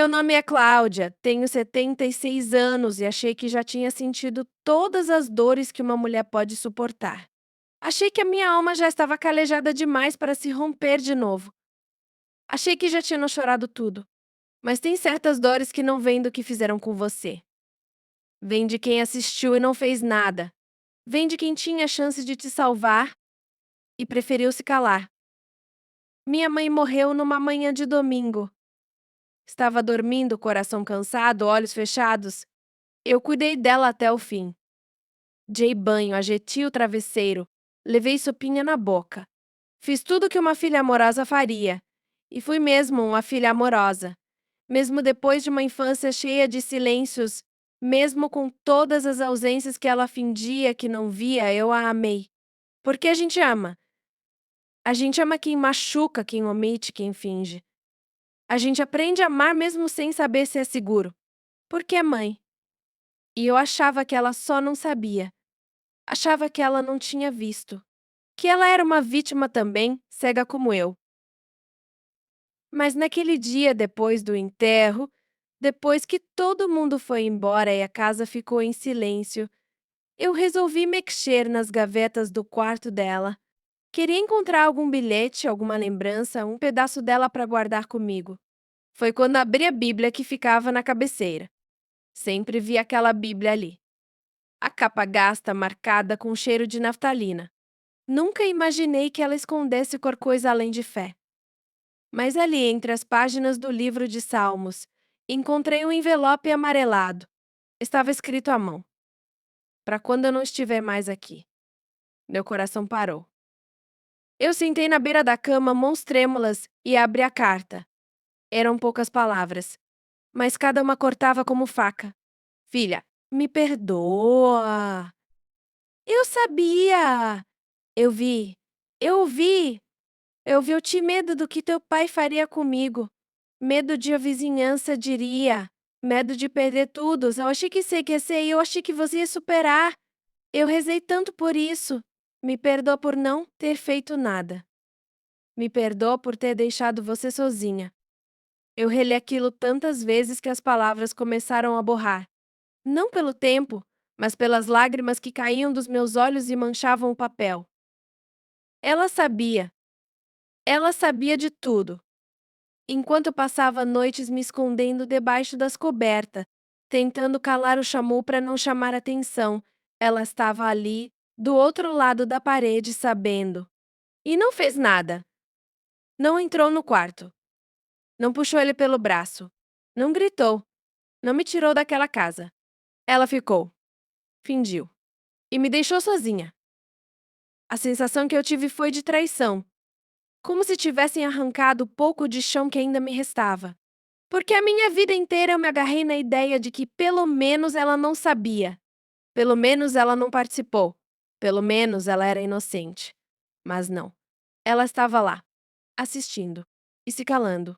nome é Cláudia, tenho 76 anos e achei que já tinha sentido todas as dores que uma mulher pode suportar. Achei que a minha alma já estava calejada demais para se romper de novo. Achei que já tinham chorado tudo. Mas tem certas dores que não vêm do que fizeram com você. Vem de quem assistiu e não fez nada. Vem de quem tinha a chance de te salvar e preferiu se calar. Minha mãe morreu numa manhã de domingo. Estava dormindo, coração cansado, olhos fechados. Eu cuidei dela até o fim. Dei banho, ajeitei o travesseiro, levei sopinha na boca. Fiz tudo que uma filha amorosa faria. E fui mesmo uma filha amorosa. Mesmo depois de uma infância cheia de silêncios, mesmo com todas as ausências que ela fingia que não via, eu a amei. Porque a gente ama. A gente ama quem machuca, quem omite, quem finge. A gente aprende a amar mesmo sem saber se é seguro. Porque é mãe. E eu achava que ela só não sabia. Achava que ela não tinha visto. Que ela era uma vítima também, cega como eu. Mas naquele dia depois do enterro, depois que todo mundo foi embora e a casa ficou em silêncio, eu resolvi mexer nas gavetas do quarto dela. Queria encontrar algum bilhete, alguma lembrança, um pedaço dela para guardar comigo. Foi quando abri a Bíblia que ficava na cabeceira. Sempre vi aquela Bíblia ali. A capa gasta, marcada com cheiro de naftalina. Nunca imaginei que ela escondesse qualquer coisa além de fé. Mas ali, entre as páginas do livro de Salmos, encontrei um envelope amarelado. Estava escrito à mão: para quando eu não estiver mais aqui. Meu coração parou. Eu sentei na beira da cama, mãos trêmulas, e abri a carta. Eram poucas palavras, mas cada uma cortava como faca. Filha, me perdoa. Eu sabia. Eu vi. Eu ouvi. Eu tinha medo do que teu pai faria comigo. Medo de a vizinhança diria. Medo de perder tudo. Eu achei que sei que ia ser e eu achei que você ia superar. Eu rezei tanto por isso. Me perdoa por não ter feito nada. Me perdoa por ter deixado você sozinha. Eu reli aquilo tantas vezes que as palavras começaram a borrar. Não pelo tempo, mas pelas lágrimas que caíam dos meus olhos e manchavam o papel. Ela sabia. Ela sabia de tudo. Enquanto eu passava noites me escondendo debaixo das cobertas, tentando calar o chamu para não chamar atenção, ela estava ali, do outro lado da parede, sabendo. E não fez nada. Não entrou no quarto. Não puxou ele pelo braço. Não gritou. Não me tirou daquela casa. Ela ficou. Fingiu. E me deixou sozinha. A sensação que eu tive foi de traição. Como se tivessem arrancado o pouco de chão que ainda me restava. Porque a minha vida inteira eu me agarrei na ideia de que pelo menos ela não sabia. Pelo menos ela não participou. Pelo menos ela era inocente. Mas não. Ela estava lá, assistindo e se calando.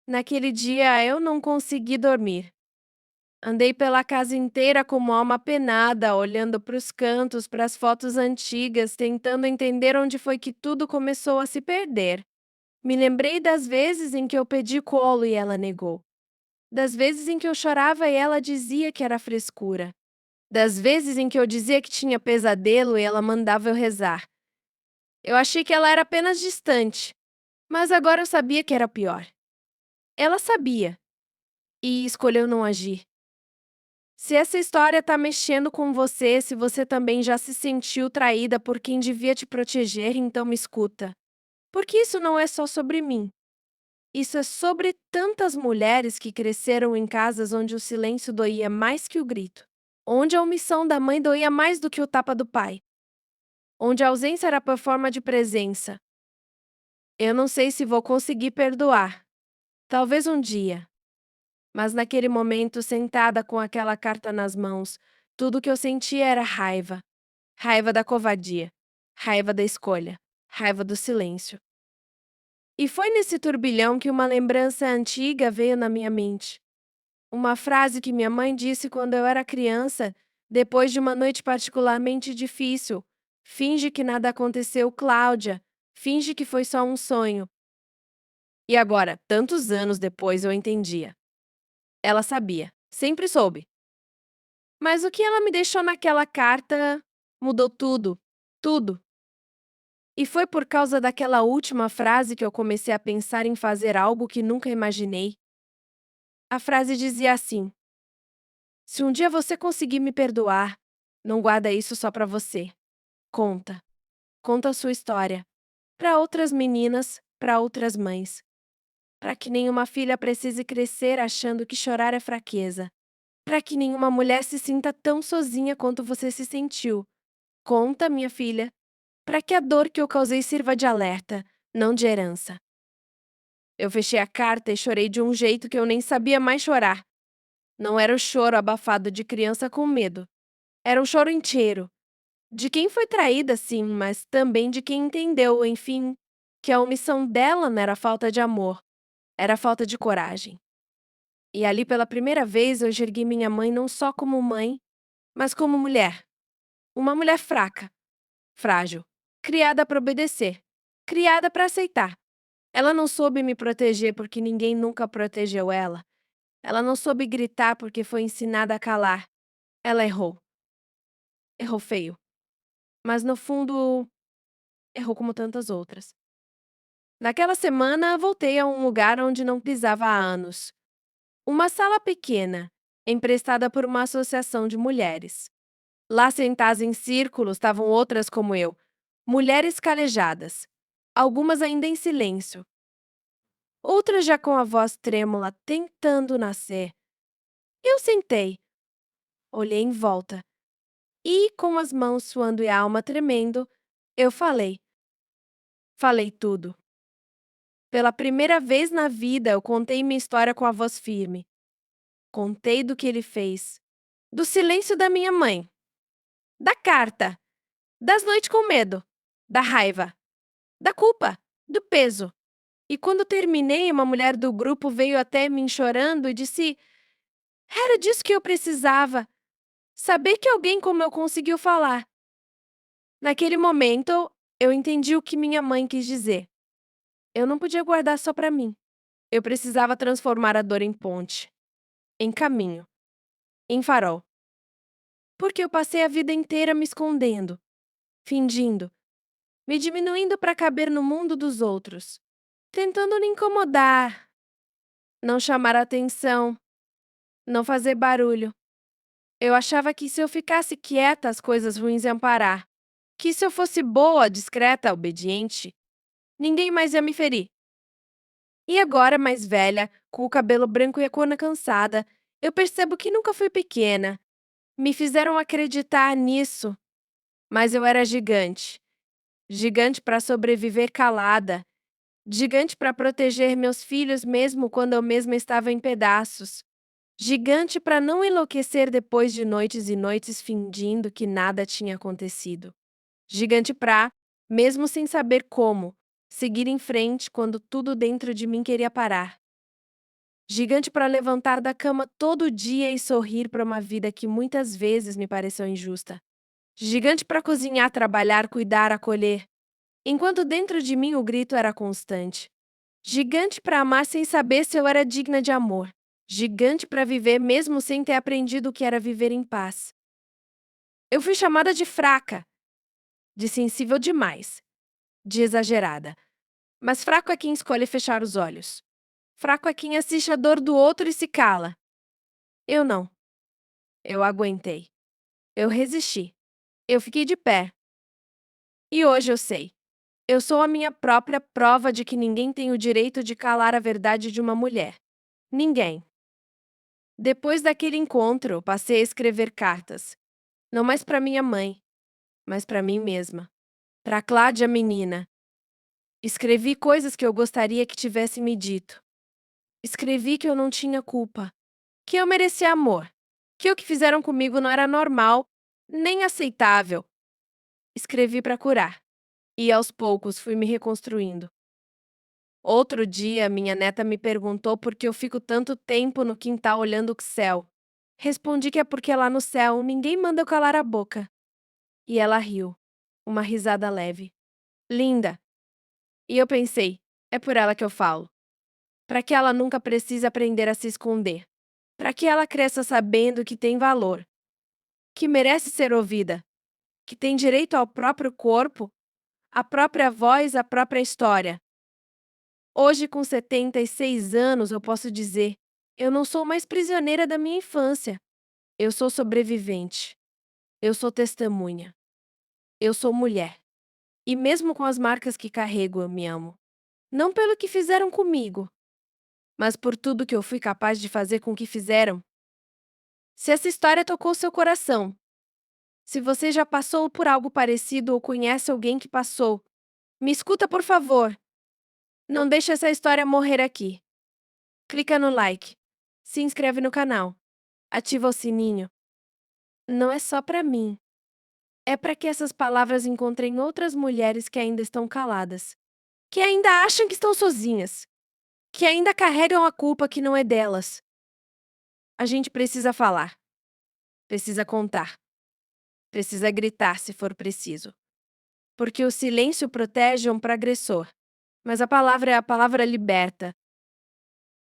Naquele dia eu não consegui dormir. Andei pela casa inteira como alma penada, olhando para os cantos, para as fotos antigas, tentando entender onde foi que tudo começou a se perder. Me lembrei das vezes em que eu pedi colo e ela negou. Das vezes em que eu chorava e ela dizia que era frescura. Das vezes em que eu dizia que tinha pesadelo e ela mandava eu rezar. Eu achei que ela era apenas distante, mas agora eu sabia que era pior. Ela sabia e escolheu não agir. Se essa história está mexendo com você, se você também já se sentiu traída por quem devia te proteger, então me escuta. Porque isso não é só sobre mim. Isso é sobre tantas mulheres que cresceram em casas onde o silêncio doía mais que o grito. Onde a omissão da mãe doía mais do que o tapa do pai. Onde a ausência era por forma de presença. Eu não sei se vou conseguir perdoar. Talvez um dia. Mas naquele momento, sentada com aquela carta nas mãos, tudo que eu sentia era raiva. Raiva da covardia. Raiva da escolha. Raiva do silêncio. E foi nesse turbilhão que uma lembrança antiga veio na minha mente. Uma frase que minha mãe disse quando eu era criança, depois de uma noite particularmente difícil. Finge que nada aconteceu, Cláudia. Finge que foi só um sonho. E agora, tantos anos depois, eu entendia. Ela sabia, sempre soube. Mas o que ela me deixou naquela carta mudou tudo, tudo. E foi por causa daquela última frase que eu comecei a pensar em fazer algo que nunca imaginei. A frase dizia assim: se um dia você conseguir me perdoar, não guarda isso só pra você. Conta. Conta a sua história. Para outras meninas, para outras mães. Para que nenhuma filha precise crescer achando que chorar é fraqueza. Para que nenhuma mulher se sinta tão sozinha quanto você se sentiu. Conta, minha filha, para que a dor que eu causei sirva de alerta, não de herança. Eu fechei a carta e chorei de um jeito que eu nem sabia mais chorar. Não era o choro abafado de criança com medo. Era um choro inteiro. De quem foi traída, sim, mas também de quem entendeu, enfim, que a omissão dela não era falta de amor, era falta de coragem. E ali, pela primeira vez, eu enxerguei minha mãe não só como mãe, mas como mulher. Uma mulher fraca, frágil, criada para obedecer, criada para aceitar. Ela não soube me proteger porque ninguém nunca protegeu ela. Ela não soube gritar porque foi ensinada a calar. Ela errou. Errou feio. Mas no fundo, errou como tantas outras. Naquela semana, voltei a um lugar onde não pisava há anos. Uma sala pequena, emprestada por uma associação de mulheres. Lá sentadas em círculo estavam outras como eu, mulheres calejadas, algumas ainda em silêncio, outras já com a voz trêmula tentando nascer. Eu sentei, olhei em volta e, com as mãos suando e a alma tremendo, eu falei. Falei tudo. Pela primeira vez na vida, eu contei minha história com a voz firme. Contei do que ele fez, do silêncio da minha mãe, da carta, das noites com medo, da raiva, da culpa, do peso. E quando terminei, uma mulher do grupo veio até mim chorando e disse: era disso que eu precisava, saber que alguém como eu conseguiu falar. Naquele momento, eu entendi o que minha mãe quis dizer. Eu não podia guardar só pra mim. Eu precisava transformar a dor em ponte, em caminho, em farol. Porque eu passei a vida inteira me escondendo, fingindo, me diminuindo para caber no mundo dos outros, tentando não incomodar, não chamar atenção, não fazer barulho. Eu achava que se eu ficasse quieta, as coisas ruins iam parar. Que se eu fosse boa, discreta, obediente, ninguém mais ia me ferir. E agora, mais velha, com o cabelo branco e a cona cansada, eu percebo que nunca fui pequena. Me fizeram acreditar nisso, mas eu era gigante. Gigante para sobreviver calada. Gigante para proteger meus filhos mesmo quando eu mesma estava em pedaços. Gigante para não enlouquecer depois de noites e noites fingindo que nada tinha acontecido. Gigante para, mesmo sem saber como, seguir em frente quando tudo dentro de mim queria parar. Gigante para levantar da cama todo dia e sorrir para uma vida que muitas vezes me pareceu injusta. Gigante para cozinhar, trabalhar, cuidar, acolher. Enquanto dentro de mim o grito era constante. Gigante para amar sem saber se eu era digna de amor. Gigante para viver mesmo sem ter aprendido o que era viver em paz. Eu fui chamada de fraca, de sensível demais, de exagerada. Mas fraco é quem escolhe fechar os olhos. Fraco é quem assiste a dor do outro e se cala. Eu não. Eu aguentei. Eu resisti. Eu fiquei de pé. E hoje eu sei. Eu sou a minha própria prova de que ninguém tem o direito de calar a verdade de uma mulher. Ninguém. Depois daquele encontro, eu passei a escrever cartas. Não mais para minha mãe, mas para mim mesma. Para Cláudia, menina. Escrevi coisas que eu gostaria que tivesse me dito. Escrevi que eu não tinha culpa, que eu merecia amor, que o que fizeram comigo não era normal, nem aceitável. Escrevi para curar. E aos poucos fui me reconstruindo. Outro dia, minha neta me perguntou por que eu fico tanto tempo no quintal olhando o céu. Respondi que é porque lá no céu ninguém manda eu calar a boca. E ela riu, uma risada leve. Linda! E eu pensei, é por ela que eu falo. para que ela nunca precise aprender a se esconder, para que ela cresça sabendo que tem valor, que merece ser ouvida, que tem direito ao próprio corpo, à própria voz, à própria história. Hoje, com 76 anos, eu posso dizer: eu não sou mais prisioneira da minha infância. Eu sou sobrevivente. Eu sou testemunha. Eu sou mulher. E mesmo com as marcas que carrego, eu me amo. Não pelo que fizeram comigo, mas por tudo que eu fui capaz de fazer com que fizeram. Se essa história tocou seu coração, se você já passou por algo parecido ou conhece alguém que passou, me escuta, por favor. Não deixe essa história morrer aqui. Clica no like, se inscreve no canal, ativa o sininho. Não é só para mim. É para que essas palavras encontrem outras mulheres que ainda estão caladas, que ainda acham que estão sozinhas, que ainda carregam a culpa que não é delas. A gente precisa falar, precisa contar, precisa gritar se for preciso. Porque o silêncio protege um para agressor, mas a palavra é a palavra liberta.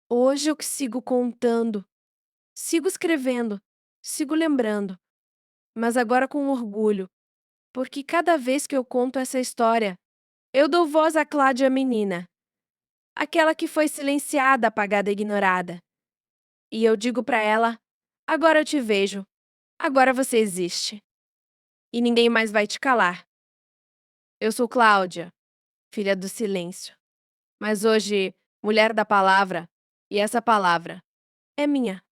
Hoje eu que sigo contando, sigo escrevendo, sigo lembrando, mas agora com orgulho, porque cada vez que eu conto essa história, eu dou voz à Cláudia menina, aquela que foi silenciada, apagada, ignorada. E eu digo para ela: agora eu te vejo, agora você existe. E ninguém mais vai te calar. Eu sou Cláudia, filha do silêncio, mas hoje, mulher da palavra, e essa palavra é minha.